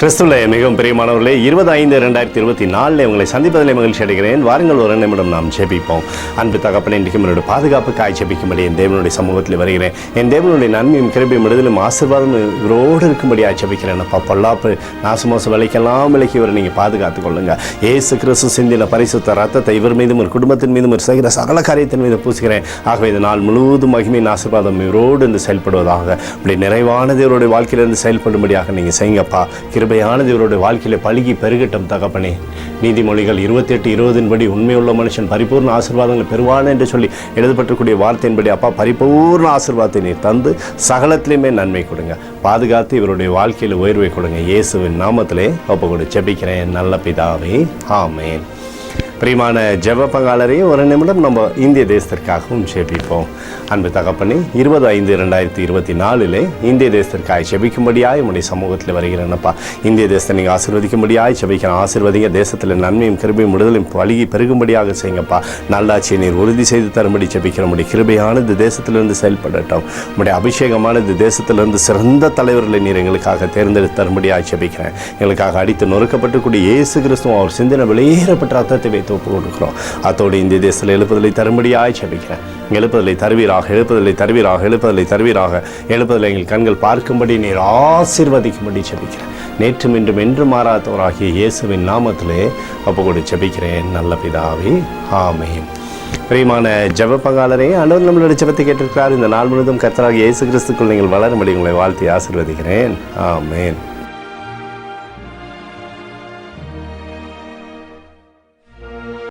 கிறிஸ்துவிலே மிகவும் பிரியமானவர்களே, 25/2024 உங்களை சந்திப்பதிலே மகிழ்ச்சி அடைகிறேன். வாருங்கள், ஒரு நிமிடம் நாம் ஜெபிப்போம். அன்பு தகப்பனே, இன்றைக்கு என்னுடைய பாதுகாப்புக்காய் ஜெபிக்கும்படி என் தேவனுடைய சமூகத்தில் வருகிறேன். என் தேவனுடைய நன்மையும் கிருபையும் விடுதலும் ஆசீர்வாதம் இவரோடு இருக்கும்படியாக ஜெபிக்கிறேன். அப்பா, பொல்லாப்பு நாசமோச விலைக்கெல்லாம் விலைக்கு இவரை நீங்கள் பாதுகாத்துக் கொள்ளுங்க. இயேசு கிறிஸ்து சிந்தின பரிசுத்த ரத்தத்தை இவர் மீதும் ஒரு குடும்பத்தின் மீதும் ஒரு செய்கிற சகல காரியத்தின் மீது பூசுகிறேன். ஆகவே இந்த நாள் முழுவதும் மகிமையின் ஆசீர்வாதம் இவரோடு இருந்து செயல்படுவதாக. இப்படி நிறைவானது இவருடைய வாழ்க்கையிலிருந்து செயல்படும்படியாக நீங்கள் செய்யுங்கப்பா. கிருபையானது இவருடைய வாழ்க்கையில் பழுகி பெருகட்டும் தகப்பனே. நீதிமொழிகள் 28:20 படி உண்மையுள்ள மனுஷன் பரிபூர்ண ஆசீர்வாதங்கள் பெறுவான் என்று சொல்லி எழுதப்பட்டிருக்கூடிய வார்த்தையின்படி அப்பா, பரிபூர்ண ஆசீர்வாதத்தை நீர் தந்து சகலத்திலையுமே நன்மை கொடுங்க. பாதுகாத்து இவருடைய வாழ்க்கையில் உயர்வை கொடுங்க. இயேசுவின் நாமத்திலே ஒப்பு கொடு ஜெபிக்கிறேன் நல்ல பிதாவே, ஆமேன். பிரியமான ஜெப பங்காளரே, ஒரு நிமிடம் நம்ம இந்திய தேசத்திற்காகவும் ஜெபிப்போம். அன்பு தகப்பனே, 25/2024 இந்திய தேசத்திற்காக ஜெபிக்கும்படியாய் உங்களுடைய சமூகத்தில் வருகிறேன்னப்பா. இந்திய தேசத்தை நீங்கள் ஆசீர்வதிக்கும்படியாய் ஜெபிக்கிறேன். ஆசீர்வதிங்க. தேசத்தில் நன்மையும் கிருபையும் விடுதலையும் பழகி பெருகும்படியாக செய்யுங்கப்பா. நல்லாட்சியை நீர் உறுதி செய்து தரும்படி ஜெபிக்கிற முடியும். கிருபையானது தேசத்திலிருந்து செயல்படட்டும். உங்களுடைய அபிஷேகமானது தேசத்திலிருந்து சிறந்த தலைவர்களை நீர் எங்களுக்காக தேர்ந்தெடுத்து தரும்படியாக ஜெபிக்கிறேன். எங்களுக்காக அடித்து நொறுக்கப்பட்டுக்கூடிய இயேசு கிறிஸ்துவும் அவர் சிந்தின வெளியேறப்பட்ட ரத்தத்தை வைத்து ஒப்பு கொடுக்கிறோம். அதோடு இந்திய தேசத்தில் எழுப்புதலை தரும்படியாய் ஜெபிக்கிறேன். எழுப்புதலை தருவீராக, எழுப்புதலை தருவீராக, எழுப்புதலை தருவீராக. எழுப்புதலை எங்கள் கண்கள் பார்க்கும்படி நீர் ஆசீர்வதிக்கும்படி ஜெபிக்கிறேன். நேற்றும் இன்றும் என்று மாறாதவராகிய இயேசுவின் நாமத்திலே ஒப்புக்கொடு ஜெபிக்கிறேன் நல்ல பிதாவே, ஆமேன். பிரியமான ஜெப பங்காளரே, ஆண்டவர் நம்மளுடைய ஜெபத்தை கேட்டிருக்கிறார். இந்த நாள் முழுவதும் கர்த்தராகிய இயேசு கிறிஸ்துக்குள் நீங்கள் வளரும்படி உங்களை வாழ்த்தி ஆசீர்வதிக்கிறேன். ஆமேன்.